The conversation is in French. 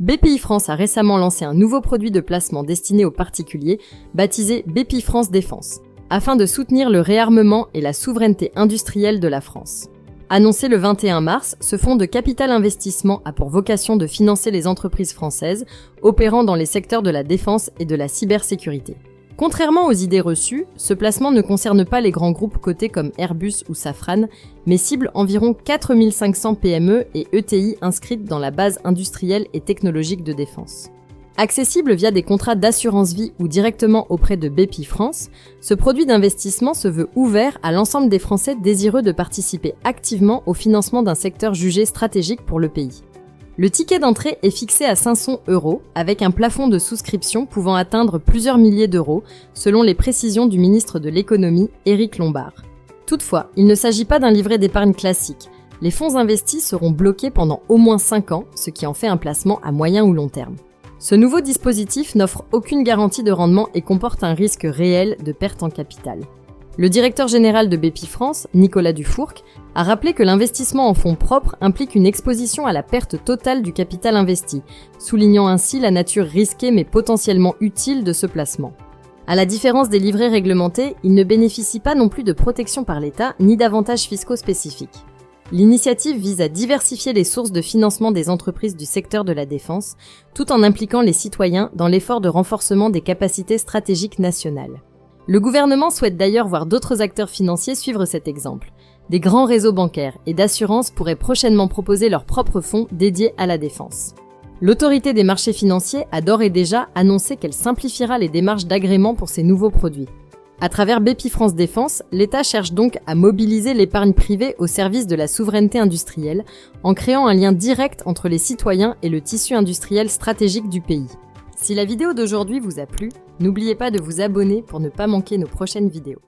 Bpifrance a récemment lancé un nouveau produit de placement destiné aux particuliers, baptisé Bpifrance Défense, afin de soutenir le réarmement et la souveraineté industrielle de la France. Annoncé le 21 mars, ce fonds de capital investissement a pour vocation de financer les entreprises françaises opérant dans les secteurs de la défense et de la cybersécurité. Contrairement aux idées reçues, ce placement ne concerne pas les grands groupes cotés comme Airbus ou Safran, mais cible environ 4500 PME et ETI inscrites dans la base industrielle et technologique de défense. Accessible via des contrats d'assurance vie ou directement auprès de Bpifrance, ce produit d'investissement se veut ouvert à l'ensemble des Français désireux de participer activement au financement d'un secteur jugé stratégique pour le pays. Le ticket d'entrée est fixé à 500 € avec un plafond de souscription pouvant atteindre plusieurs milliers d'euros, selon les précisions du ministre de l'économie, Éric Lombard. Toutefois, il ne s'agit pas d'un livret d'épargne classique. Les fonds investis seront bloqués pendant au moins 5 ans, ce qui en fait un placement à moyen ou long terme. Ce nouveau dispositif n'offre aucune garantie de rendement et comporte un risque réel de perte en capital. Le directeur général de Bpifrance, Nicolas Dufourcq, a rappelé que l'investissement en fonds propres implique une exposition à la perte totale du capital investi, soulignant ainsi la nature risquée mais potentiellement utile de ce placement. À la différence des livrets réglementés, il ne bénéficie pas non plus de protection par l'État ni d'avantages fiscaux spécifiques. L'initiative vise à diversifier les sources de financement des entreprises du secteur de la défense, tout en impliquant les citoyens dans l'effort de renforcement des capacités stratégiques nationales. Le gouvernement souhaite d'ailleurs voir d'autres acteurs financiers suivre cet exemple. Des grands réseaux bancaires et d'assurances pourraient prochainement proposer leurs propres fonds dédiés à la défense. L'autorité des marchés financiers a d'ores et déjà annoncé qu'elle simplifiera les démarches d'agrément pour ces nouveaux produits. À travers Bpifrance Défense, l'État cherche donc à mobiliser l'épargne privée au service de la souveraineté industrielle, en créant un lien direct entre les citoyens et le tissu industriel stratégique du pays. Si la vidéo d'aujourd'hui vous a plu, n'oubliez pas de vous abonner pour ne pas manquer nos prochaines vidéos.